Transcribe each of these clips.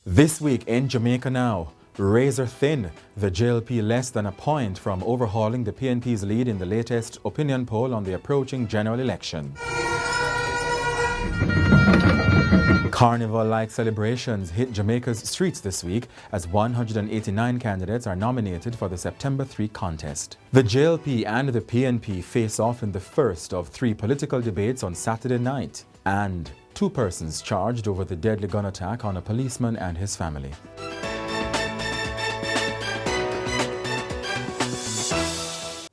This week in Jamaica Now, razor thin, the JLP less than a point from overhauling the PNP's lead in the latest opinion poll on the approaching general election. Carnival-like celebrations hit Jamaica's streets this week as 189 candidates are nominated for the September 3 contest. The JLP and the PNP face off in the first of 3 political debates on Saturday night, and 2 persons charged over the deadly gun attack on a policeman and his family.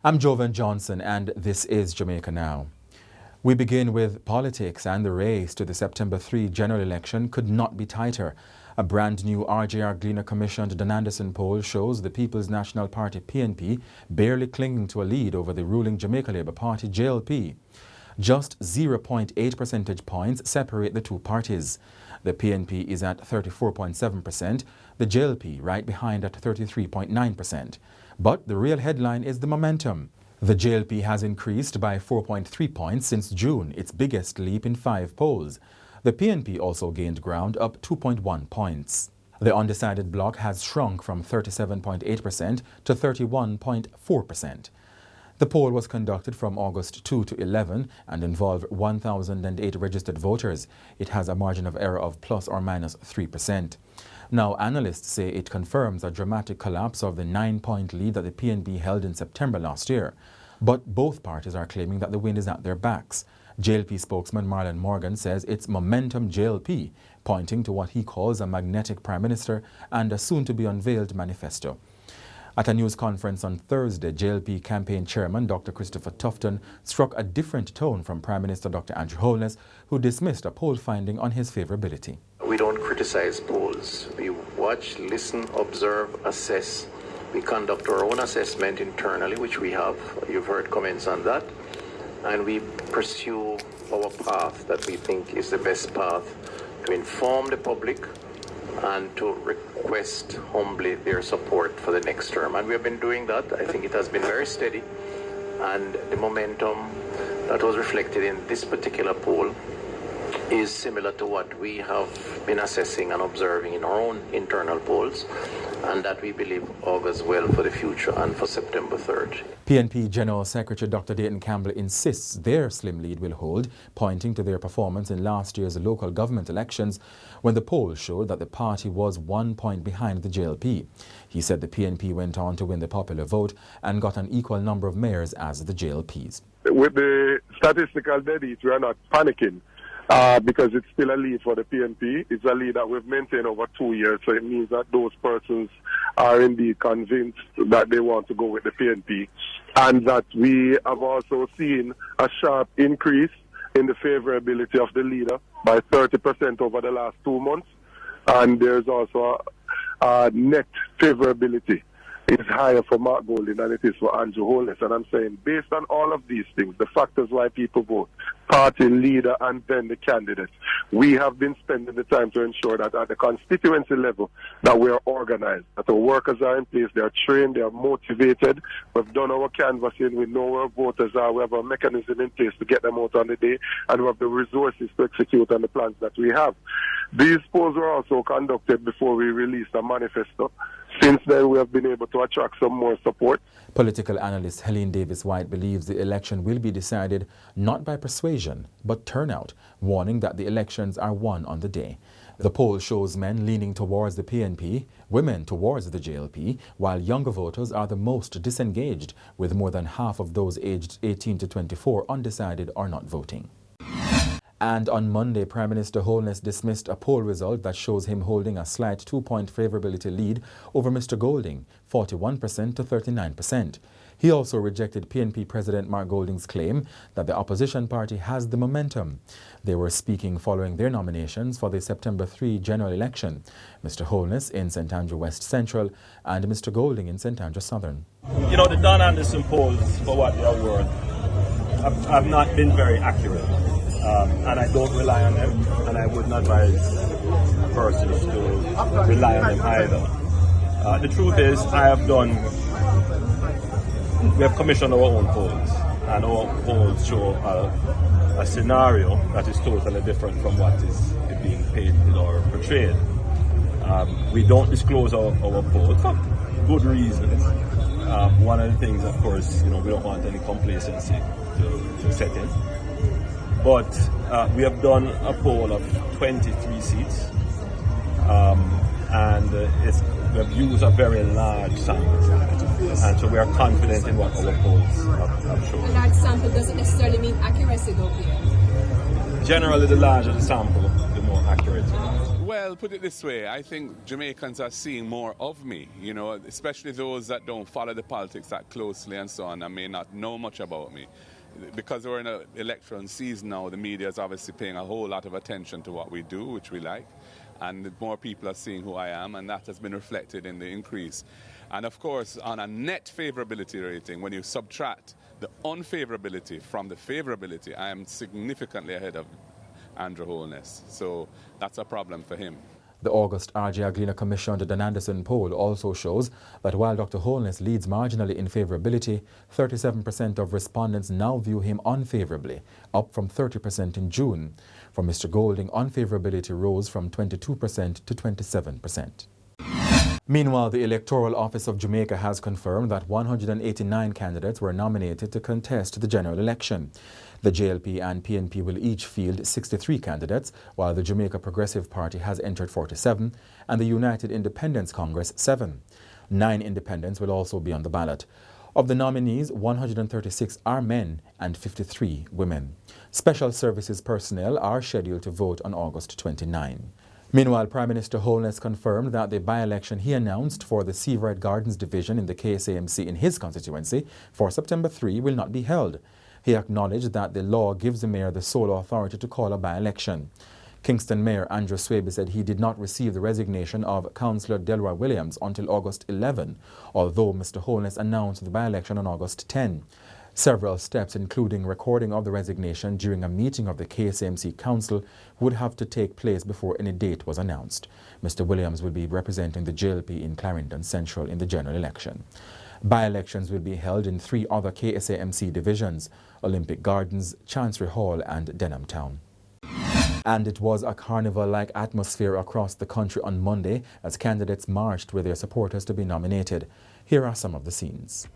I'm Jovan Johnson and this is Jamaica Now. We begin with politics, and the race to the September 3 general election could not be tighter. A brand new RJR Gleaner commissioned Don Anderson poll shows the People's National Party PNP barely clinging to a lead over the ruling Jamaica Labour Party JLP. Just 0.8 percentage points separate the 2 parties. The PNP is at 34.7%, the JLP right behind at 33.9%. But the real headline is the momentum. The JLP has increased by 4.3 points since June, its biggest leap in 5 polls. The PNP also gained ground, up 2.1 points. The undecided bloc has shrunk from 37.8% to 31.4%. The poll was conducted from August 2 to 11 and involved 1,008 registered voters. It has a margin of error of plus or minus 3%. Now, analysts say it confirms a dramatic collapse of the 9-point lead that the PNP held in September last year. But both parties are claiming that the wind is at their backs. JLP spokesman Marlon Morgan says it's momentum JLP, pointing to what he calls a magnetic Prime Minister and a soon-to-be-unveiled manifesto. At a news conference on Thursday, JLP campaign chairman Dr. Christopher Tufton struck a different tone from Prime Minister Dr. Andrew Holness, who dismissed a poll finding on his favourability. We don't criticize polls. We watch, listen, observe, assess. We conduct our own assessment internally, which we have. You've heard comments on that. And we pursue our path that we think is the best path to inform the public and to request humbly their support for the next term. And we have been doing that. I think it has been very steady. And the momentum that was reflected in this particular poll is similar to what we have been assessing and observing in our own internal polls, and that we believe augurs well for the future and for September 3rd. PNP General Secretary Dr. Dayton Campbell insists their slim lead will hold, pointing to their performance in last year's local government elections when the poll showed that the party was 1 point behind the JLP. He said the PNP went on to win the popular vote and got an equal number of mayors as the JLPs. With the statistical dead we are not panicking. Because it's still a lead for the PNP. It's a lead that we've maintained over 2 years, so it means that those persons are indeed convinced that they want to go with the PNP, and that we have also seen a sharp increase in the favourability of the leader by 30% over the last 2 months, and there's also a net favourability. It's higher for Mark Golding than it is for Andrew Holness. And I'm saying, based on all of these things, the factors why people vote, party, leader, and then the candidates, we have been spending the time to ensure that at the constituency level that we are organized, that the workers are in place, they are trained, they are motivated. We've done our canvassing, we know where voters are, we have a mechanism in place to get them out on the day, and we have the resources to execute on the plans that we have. These polls were also conducted before we released a manifesto. Since then, we have been able to attract some more support. Political analyst Helene Davis-White believes the election will be decided not by persuasion, but turnout, warning that the elections are won on the day. The poll shows men leaning towards the PNP, women towards the JLP, while younger voters are the most disengaged, with more than half of those aged 18 to 24 undecided or not voting. And on Monday, Prime Minister Holness dismissed a poll result that shows him holding a slight 2-point favourability lead over Mr. Golding, 41% to 39%. He also rejected PNP President Mark Golding's claim that the opposition party has the momentum. They were speaking following their nominations for the September 3 general election. Mr. Holness in St. Andrew West Central and Mr. Golding in St. Andrew Southern. You know, the Don Anderson polls, for what they are worth, have not been very accurate. And I don't rely on them, and I wouldn't advise persons to rely on them either. The truth is, we have commissioned our own polls, and our polls show a scenario that is totally different from what is being painted or portrayed. We don't disclose our polls for good reasons. One of the things, of course, we don't want any complacency to set in. But we have done a poll of 23 seats, and we have used a very large sample, and so we are confident in what our polls have shown. A large sample doesn't necessarily mean accuracy, though, Pierre. Generally, the larger the sample, the more accurate. Well, put it this way, I think Jamaicans are seeing more of me, especially those that don't follow the politics that closely and so on and may not know much about me. Because we're in an election season now, the media is obviously paying a whole lot of attention to what we do, which we like, and more people are seeing who I am, and that has been reflected in the increase. And of course, on a net favourability rating, when you subtract the unfavourability from the favourability, I am significantly ahead of Andrew Holness. So that's a problem for him. The August RJR Gleaner commissioned Dan Anderson poll also shows that while Dr. Holness leads marginally in favourability, 37% of respondents now view him unfavourably, up from 30% in June. For Mr. Golding, unfavourability rose from 22% to 27%. Meanwhile, the Electoral Office of Jamaica has confirmed that 189 candidates were nominated to contest the general election. The JLP and PNP will each field 63 candidates, while the Jamaica Progressive Party has entered 47 and the United Independence Congress 7. 9 independents will also be on the ballot. Of the nominees, 136 are men and 53 women. Special services personnel are scheduled to vote on August 29. Meanwhile, Prime Minister Holness confirmed that the by-election he announced for the Seavert Gardens division in the KSAMC in his constituency for September 3 will not be held. He acknowledged that the law gives the mayor the sole authority to call a by-election. Kingston Mayor Andrew Swaby said he did not receive the resignation of Councillor Delroy Williams until August 11, although Mr. Holness announced the by-election on August 10. Several steps, including recording of the resignation during a meeting of the KSAMC Council, would have to take place before any date was announced. Mr. Williams will be representing the JLP in Clarendon Central in the general election. By-elections will be held in 3 other KSAMC divisions: Olympic Gardens, Chancery Hall and Denham Town. And it was a carnival-like atmosphere across the country on Monday as candidates marched with their supporters to be nominated. Here are some of the scenes.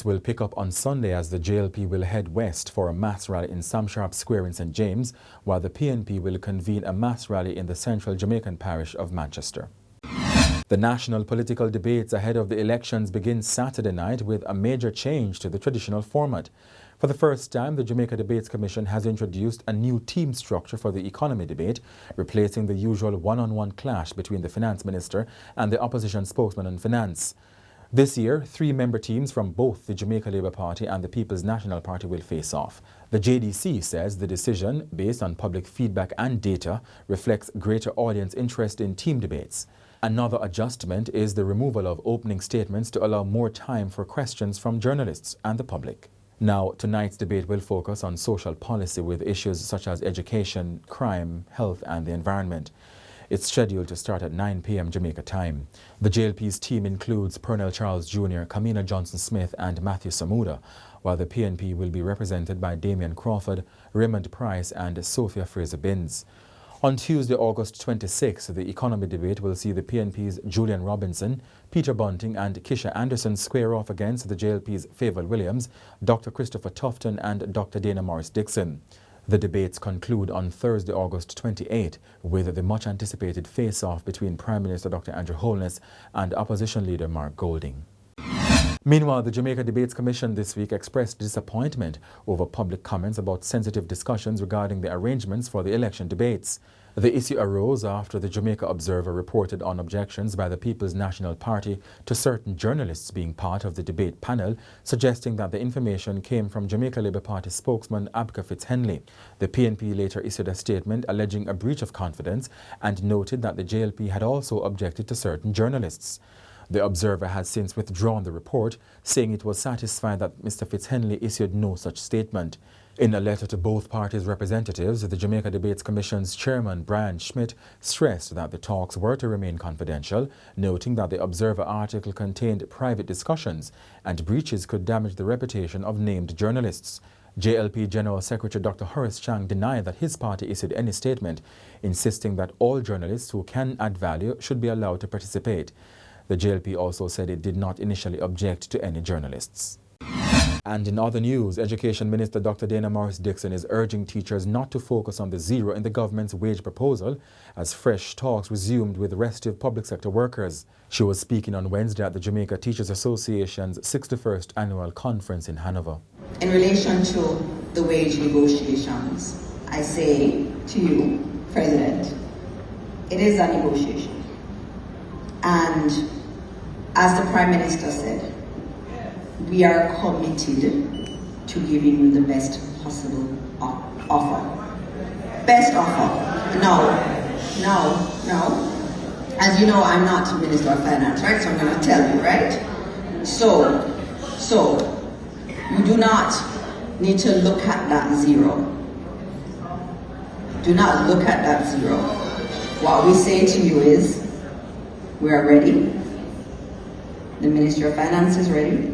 Will pick up on Sunday as the JLP will head west for a mass rally in Sam Sharp Square in St. James, while the PNP will convene a mass rally in the central Jamaican parish of Manchester. The national political debates ahead of the elections begin Saturday night with a major change to the traditional format. For the first time, the Jamaica Debates Commission has introduced a new team structure for the economy debate, replacing the usual one-on-one clash between the finance minister and the opposition spokesman on finance. This year, 3-member teams from both the Jamaica Labour Party and the People's National Party will face off. The JDC says the decision, based on public feedback and data, reflects greater audience interest in team debates. Another adjustment is the removal of opening statements to allow more time for questions from journalists and the public. Now, tonight's debate will focus on social policy with issues such as education, crime, health and the environment. It's scheduled to start at 9 p.m. Jamaica time. The JLP's team includes Pernell Charles Jr., Kamina Johnson-Smith and Matthew Samuda, while the PNP will be represented by Damian Crawford, Raymond Price and Sophia Fraser-Binns. On Tuesday, August 26, the economy debate will see the PNP's Julian Robinson, Peter Bunting and Kisha Anderson square off against the JLP's Favour Williams, Dr. Christopher Tufton and Dr. Dana Morris-Dixon. The debates conclude on Thursday, August 28, with the much-anticipated face-off between Prime Minister Dr. Andrew Holness and Opposition Leader Mark Golding. Meanwhile, the Jamaica Debates Commission this week expressed disappointment over public comments about sensitive discussions regarding the arrangements for the election debates. The issue arose after the Jamaica Observer reported on objections by the People's National Party to certain journalists being part of the debate panel, suggesting that the information came from Jamaica Labour Party spokesman Abka Fitzhenley. The PNP later issued a statement alleging a breach of confidence and noted that the JLP had also objected to certain journalists. The Observer has since withdrawn the report, saying it was satisfied that Mr. Fitzhenley issued no such statement. In a letter to both parties' representatives, the Jamaica Debates Commission's chairman, Brian Schmidt, stressed that the talks were to remain confidential, noting that the Observer article contained private discussions and breaches could damage the reputation of named journalists. JLP General Secretary Dr. Horace Chang denied that his party issued any statement, insisting that all journalists who can add value should be allowed to participate. The JLP also said it did not initially object to any journalists. And in other news, Education Minister Dr. Dana Morris-Dixon is urging teachers not to focus on the zero in the government's wage proposal as fresh talks resumed with restive public sector workers. She was speaking on Wednesday at the Jamaica Teachers Association's 61st Annual Conference in Hanover. In relation to the wage negotiations, I say to you, President, it is a negotiation. And as the Prime Minister said, we are committed to giving you the best possible offer. Best offer. Now, as you know, I'm not Minister of Finance, right? So I'm going to tell you, right? So you do not need to look at that zero. Do not look at that zero. What we say to you is, we are ready. The Ministry of Finance is ready.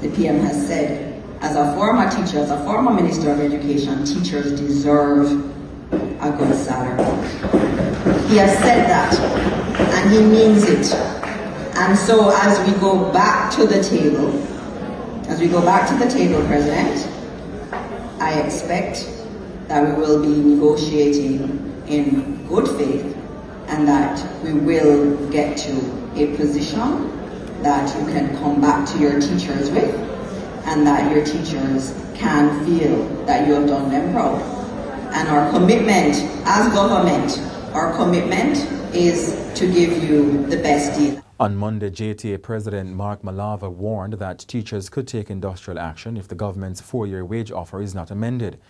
The PM has said, as a former teacher, as a former Minister of Education, teachers deserve a good salary. He has said that, and he means it. And so as we go back to the table, President, I expect that we will be negotiating in good faith and that we will get to a position that you can come back to your teachers with, and that your teachers can feel that you have done them proud. And our commitment as government, our commitment is to give you the best deal. On Monday, JTA President Mark Malava warned that teachers could take industrial action if the government's four-year wage offer is not amended.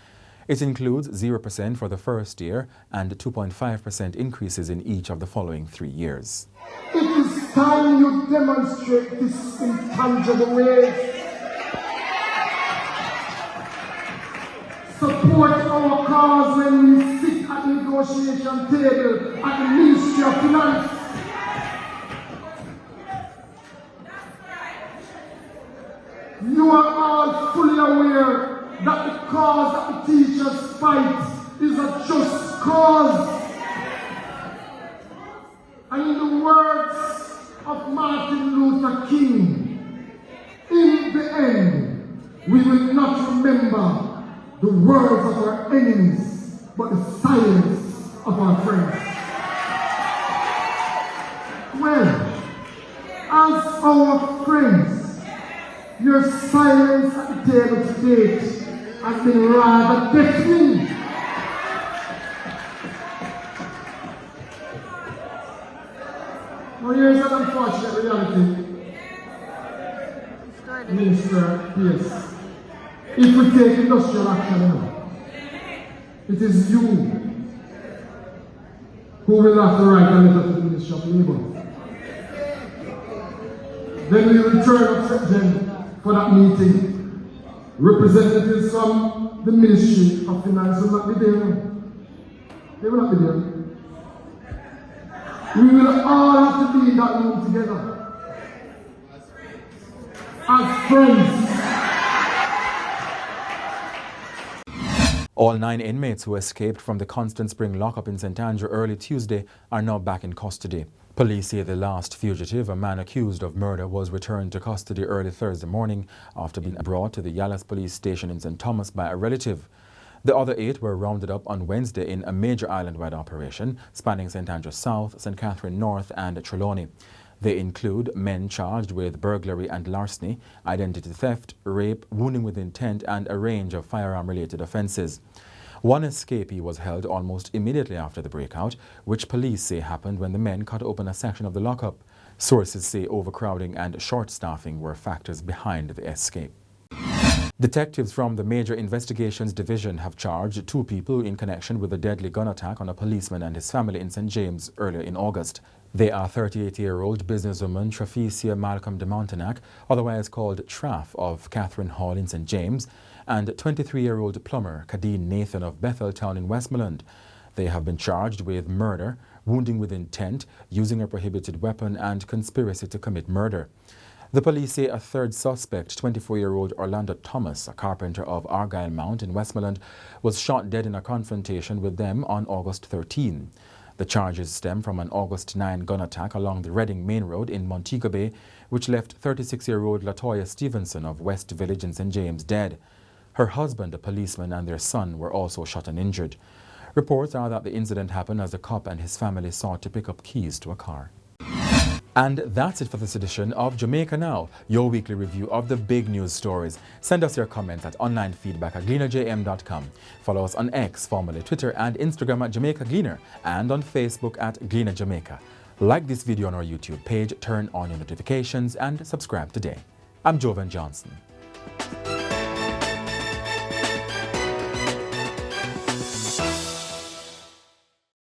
It includes 0% for the first year and 2.5% increases in each of the following 3 years. It is time you demonstrate this intangible way. Support our cause when we sit at the negotiation table at the Ministry of Finance. You are all fully aware that the cause that the teachers fight is a just cause. And in the words of Martin Luther King, in the end, we will not remember the words of our enemies, but the silence of our friends. Well, as our friends, your silence at the table today has been rather deafening. Now here's an unfortunate reality. Minister, yes. If we take industrial action now, it is you who will have to write a letter to the Ministry of Labour. Then we return for that meeting. Representatives from the Ministry of Finance will not be there. They will not be there. We will all have to be in that room together. As friends. All 9 inmates who escaped from the Constant Spring lockup in St. Andrew early Tuesday are now back in custody. Police say the last fugitive, a man accused of murder, was returned to custody early Thursday morning after being brought to the Yallas police station in St. Thomas by a relative. The other 8 were rounded up on Wednesday in a major island-wide operation spanning St. Andrew South, St. Catherine North and Trelawney. They include men charged with burglary and larceny, identity theft, rape, wounding with intent and a range of firearm-related offences. One escapee was held almost immediately after the breakout, which police say happened when the men cut open a section of the lockup. Sources say overcrowding and short staffing were factors behind the escape. Detectives from the Major Investigations Division have charged 2 people in connection with a deadly gun attack on a policeman and his family in St. James earlier in August. They are 38-year-old businesswoman Traficia Malcolm de Montenac, otherwise called Traff, of Catherine Hall in St. James, and 23-year-old plumber Kadeen Nathan of Betheltown in Westmoreland. They have been charged with murder, wounding with intent, using a prohibited weapon and conspiracy to commit murder. The police say a third suspect, 24-year-old Orlando Thomas, a carpenter of Argyle Mount in Westmoreland, was shot dead in a confrontation with them on August 13. The charges stem from an August 9 gun attack along the Reading Main Road in Montego Bay, which left 36-year-old Latoya Stevenson of West Village in St. James dead. Her husband, a policeman, and their son were also shot and injured. Reports are that the incident happened as the cop and his family sought to pick up keys to a car. And that's it for this edition of Jamaica Now, your weekly review of the big news stories. Send us your comments at onlinefeedback@gleanerjm.com. Follow us on X, formerly Twitter, and Instagram at Jamaica Gleaner, and on Facebook at Gleaner Jamaica. Like this video on our YouTube page, turn on your notifications, and subscribe today. I'm Jovan Johnson.